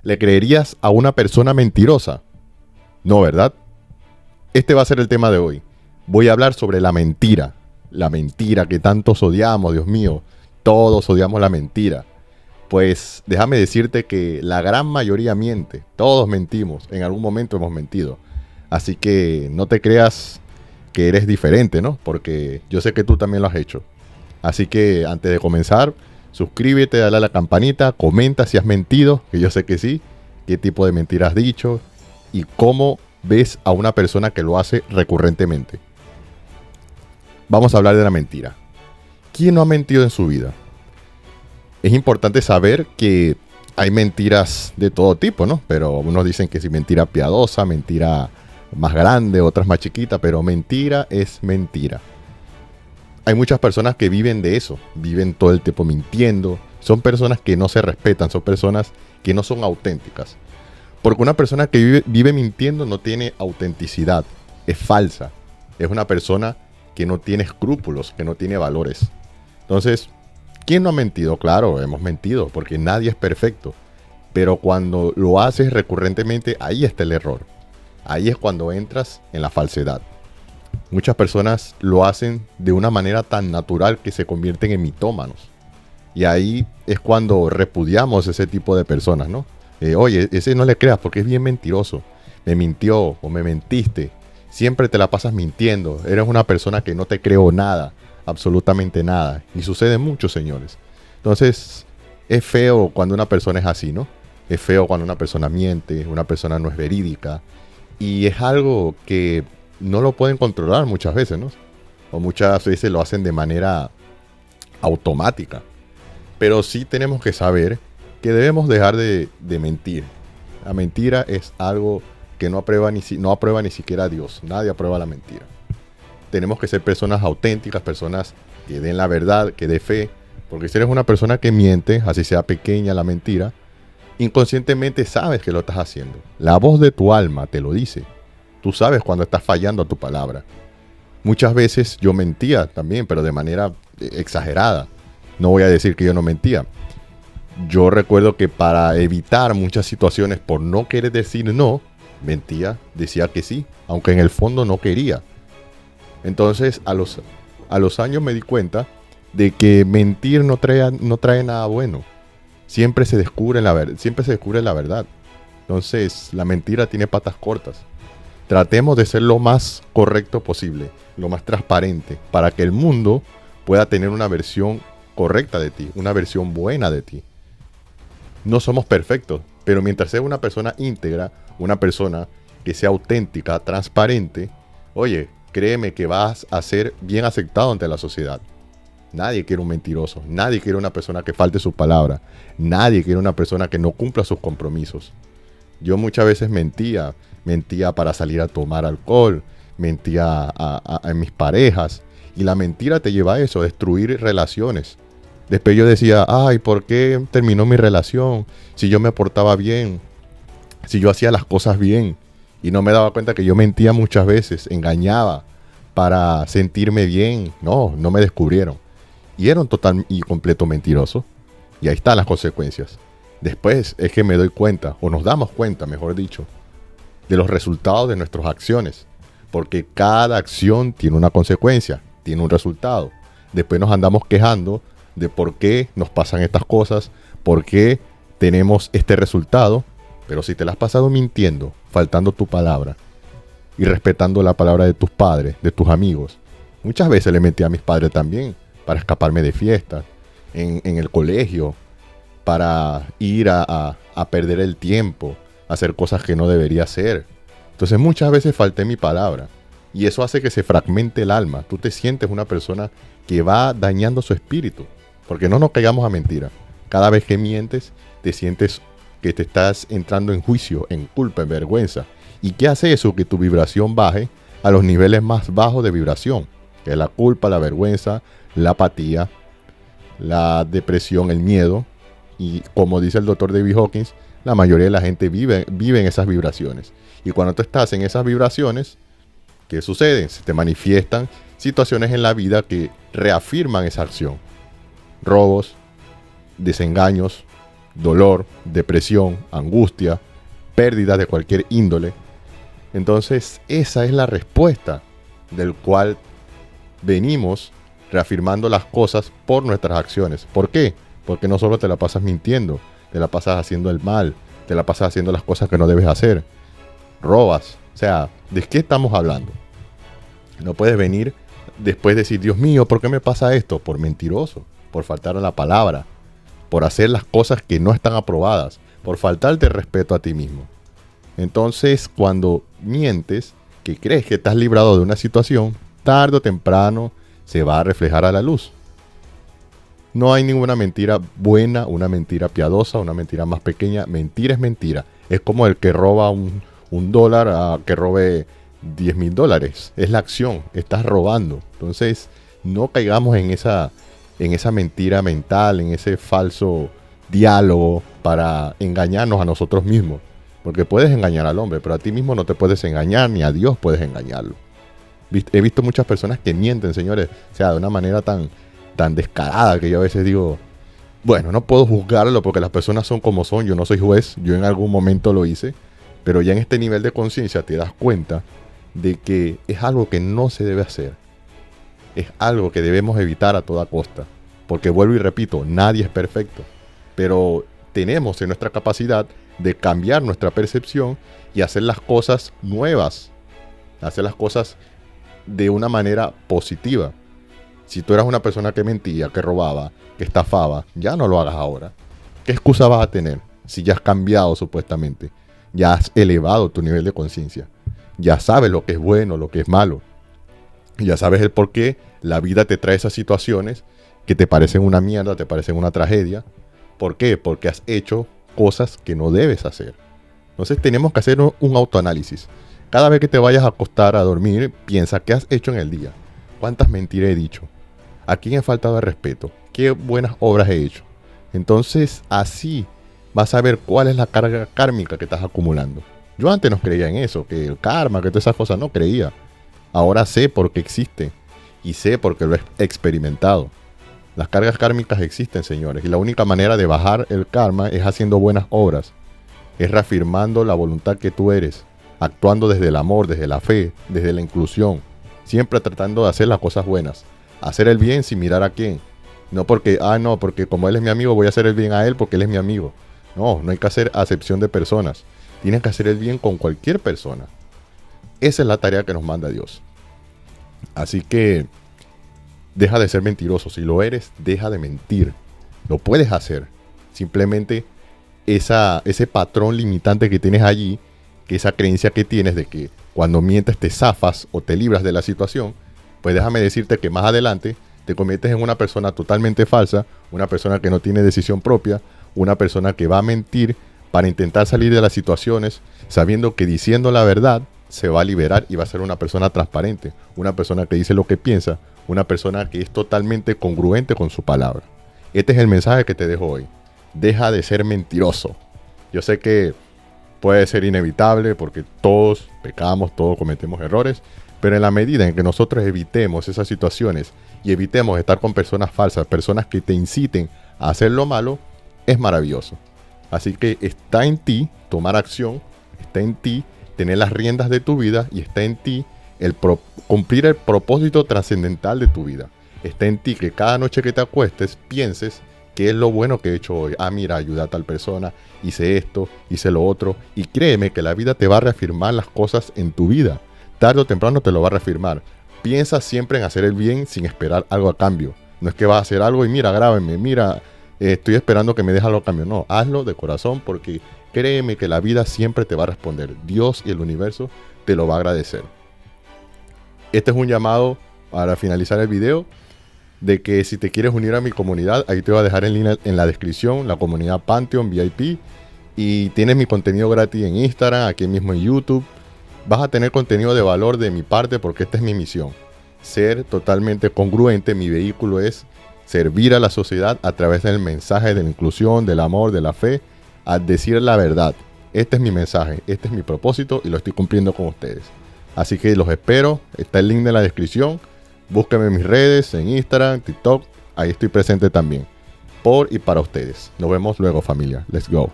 ¿Le creerías a una persona mentirosa? No, ¿verdad? Este va a ser el tema de hoy. Voy a hablar sobre la mentira. La mentira que tantos odiamos, Dios mío. Todos odiamos la mentira. Pues déjame decirte que la gran mayoría miente. Todos mentimos. En algún momento hemos mentido. Así que no te creas que eres diferente, ¿no? Porque yo sé que tú también lo has hecho. Así que antes de comenzar, suscríbete, dale a la campanita, comenta si has mentido, que yo sé que sí, qué tipo de mentira has dicho y cómo ves a una persona que lo hace recurrentemente. Vamos a hablar de la mentira. ¿Quién no ha mentido en su vida? Es importante saber que hay mentiras de todo tipo, ¿no? Pero unos dicen que si mentira piadosa, mentira más grande, otras más chiquita, pero mentira es mentira. Hay muchas personas que viven de eso, viven todo el tiempo mintiendo. Son personas que no se respetan, son personas que no son auténticas. Porque una persona que vive mintiendo no tiene autenticidad, es falsa. Es una persona que no tiene escrúpulos, que no tiene valores. Entonces, ¿quién no ha mentido? Claro, hemos mentido, porque nadie es perfecto. Pero cuando lo haces recurrentemente, ahí está el error. Ahí es cuando entras en la falsedad. Muchas personas lo hacen de una manera tan natural que se convierten en mitómanos. Y ahí es cuando repudiamos ese tipo de personas, ¿no? Oye, ese no le creas porque es bien mentiroso. Me mintió o me mentiste. Siempre te la pasas mintiendo. Eres una persona que no te creo nada, absolutamente nada. Y sucede mucho, señores. Entonces, es feo cuando una persona es así, ¿no? Es feo cuando una persona miente, una persona no es verídica. Y es algo que no lo pueden controlar muchas veces, ¿no? O muchas veces lo hacen de manera automática. Pero sí tenemos que saber que debemos dejar de mentir. La mentira es algo que no aprueba ni siquiera Dios. Nadie aprueba la mentira. Tenemos que ser personas auténticas, personas que den la verdad, que den fe. Porque si eres una persona que miente, así sea pequeña la mentira, inconscientemente sabes que lo estás haciendo. La voz de tu alma te lo dice. Tú sabes cuando estás fallando a tu palabra. Muchas veces yo mentía también, pero de manera exagerada. No voy a decir que yo no mentía. Yo recuerdo que para evitar muchas situaciones, por no querer decir no, mentía, decía que sí, aunque en el fondo no quería. Entonces, a los años me di cuenta de que mentir no trae nada bueno. Siempre se descubre la verdad. Entonces, la mentira tiene patas cortas. Tratemos de ser lo más correcto posible, lo más transparente, para que el mundo pueda tener una versión correcta de ti, una versión buena de ti. No somos perfectos, pero mientras seas una persona íntegra, una persona que sea auténtica, transparente, oye, créeme que vas a ser bien aceptado ante la sociedad. Nadie quiere un mentiroso, nadie quiere una persona que falte su palabra, nadie quiere una persona que no cumpla sus compromisos. Yo muchas veces mentía para salir a tomar alcohol, mentía a mis parejas, y la mentira te lleva a eso, a destruir relaciones. Después yo decía, ay, ¿por qué terminó mi relación? Si yo me portaba bien, si yo hacía las cosas bien, y no me daba cuenta que yo mentía muchas veces, engañaba para sentirme bien. No me descubrieron. Y era un total y completo mentiroso. Y ahí están las consecuencias. Después es que me doy cuenta, o nos damos cuenta, mejor dicho, de los resultados de nuestras acciones. Porque cada acción tiene una consecuencia, tiene un resultado. Después nos andamos quejando de por qué nos pasan estas cosas, por qué tenemos este resultado. Pero si te la has pasado mintiendo, faltando tu palabra y respetando la palabra de tus padres, de tus amigos. Muchas veces le mentí a mis padres también para escaparme de fiestas, en el colegio, para ir a perder el tiempo, hacer cosas que no debería hacer. Entonces muchas veces falté mi palabra y eso hace que se fragmente el alma. Tú te sientes una persona que va dañando su espíritu, porque no nos caigamos a mentira. Cada vez que mientes te sientes que te estás entrando en juicio, en culpa, en vergüenza. ¿Y qué hace eso? Que tu vibración baje a los niveles más bajos de vibración, que es la culpa, la vergüenza, la apatía, la depresión, el miedo. Y como dice el doctor David Hawkins, la mayoría de la gente vive en esas vibraciones. Y cuando tú estás en esas vibraciones, ¿qué sucede? Se te manifiestan situaciones en la vida que reafirman esa acción. Robos, desengaños, dolor, depresión, angustia, pérdida de cualquier índole. Entonces, esa es la respuesta del cual venimos reafirmando las cosas por nuestras acciones. ¿Por qué? Porque no solo te la pasas mintiendo, te la pasas haciendo el mal, te la pasas haciendo las cosas que no debes hacer, robas. O sea, ¿de qué estamos hablando? No puedes venir después de decir, Dios mío, ¿por qué me pasa esto? Por mentiroso, por faltar a la palabra, por hacer las cosas que no están aprobadas, por faltarte respeto a ti mismo. Entonces, cuando mientes, que crees que estás librado de una situación, tarde o temprano se va a reflejar a la luz. No hay ninguna mentira buena, una mentira piadosa, una mentira más pequeña. Mentira es mentira. Es como el que roba un dólar a que robe $10,000. Es la acción, estás robando. Entonces, no caigamos en esa mentira mental, en ese falso diálogo para engañarnos a nosotros mismos. Porque puedes engañar al hombre, pero a ti mismo no te puedes engañar, ni a Dios puedes engañarlo. He visto muchas personas que mienten, señores, o sea, de una manera tan descarada que yo a veces digo, bueno, no puedo juzgarlo porque las personas son como son, yo no soy juez, yo en algún momento lo hice, pero ya en este nivel de conciencia te das cuenta de que es algo que no se debe hacer, es algo que debemos evitar a toda costa, porque vuelvo y repito, nadie es perfecto, pero tenemos en nuestra capacidad de cambiar nuestra percepción y hacer las cosas nuevas, hacer las cosas de una manera positiva. Si tú eras una persona que mentía, que robaba, que estafaba, ya no lo hagas ahora. ¿Qué excusa vas a tener si ya has cambiado supuestamente? Ya has elevado tu nivel de conciencia. Ya sabes lo que es bueno, lo que es malo. Ya sabes el por qué la vida te trae esas situaciones que te parecen una mierda, te parecen una tragedia. ¿Por qué? Porque has hecho cosas que no debes hacer. Entonces tenemos que hacer un autoanálisis. Cada vez que te vayas a acostar a dormir, piensa qué has hecho en el día. ¿Cuántas mentiras he dicho? ¿A quién he faltado de respeto? ¿Qué buenas obras he hecho? Entonces así vas a ver cuál es la carga kármica que estás acumulando. Yo antes no creía en eso, que el karma, que todas esas cosas, no creía. Ahora sé por qué existe y sé porque lo he experimentado. Las cargas kármicas existen, señores, y la única manera de bajar el karma es haciendo buenas obras. Es reafirmando la voluntad que tú eres, actuando desde el amor, desde la fe, desde la inclusión, siempre tratando de hacer las cosas buenas, hacer el bien sin mirar a quién. No porque, porque como él es mi amigo voy a hacer el bien a él porque él es mi amigo. No hay que hacer acepción de personas. Tienes que hacer el bien con cualquier persona. Esa es la tarea que nos manda Dios. Así que deja de ser mentiroso. Si lo eres, deja de mentir. Lo puedes hacer. Simplemente ese patrón limitante que tienes allí, que esa creencia que tienes de que cuando mientes te zafas o te libras de la situación, pues déjame decirte que más adelante te conviertes en una persona totalmente falsa, una persona que no tiene decisión propia, una persona que va a mentir para intentar salir de las situaciones, sabiendo que diciendo la verdad se va a liberar y va a ser una persona transparente, una persona que dice lo que piensa, una persona que es totalmente congruente con su palabra. Este es el mensaje que te dejo hoy. Deja de ser mentiroso. Yo sé que puede ser inevitable porque todos pecamos, todos cometemos errores, pero en la medida en que nosotros evitemos esas situaciones y evitemos estar con personas falsas, personas que te inciten a hacer lo malo, es maravilloso. Así que está en ti tomar acción, está en ti tener las riendas de tu vida y está en ti cumplir el propósito trascendental de tu vida. Está en ti que cada noche que te acuestes pienses qué es lo bueno que he hecho hoy. Mira, ayudé a tal persona, hice esto, hice lo otro. Y créeme que la vida te va a reafirmar las cosas en tu vida. Tarde o temprano te lo va a reafirmar. Piensa siempre en hacer el bien sin esperar algo a cambio. No es que vas a hacer algo y mira, grábenme, mira, estoy esperando que me dejes algo a cambio. No, hazlo de corazón porque créeme que la vida siempre te va a responder. Dios y el universo te lo va a agradecer. Este es un llamado para finalizar el video de que si te quieres unir a mi comunidad, ahí te voy a dejar en línea en la descripción la comunidad Pantheon VIP y tienes mi contenido gratis en Instagram, aquí mismo en YouTube. Vas a tener contenido de valor de mi parte porque esta es mi misión, ser totalmente congruente. Mi vehículo es servir a la sociedad a través del mensaje de la inclusión, del amor, de la fe, al decir la verdad. Este es mi mensaje, este es mi propósito y lo estoy cumpliendo con ustedes. Así que los espero, está el link en la descripción. Búsquenme en mis redes, en Instagram, TikTok, ahí estoy presente también. por y para ustedes. Nos vemos luego, familia. Let's go.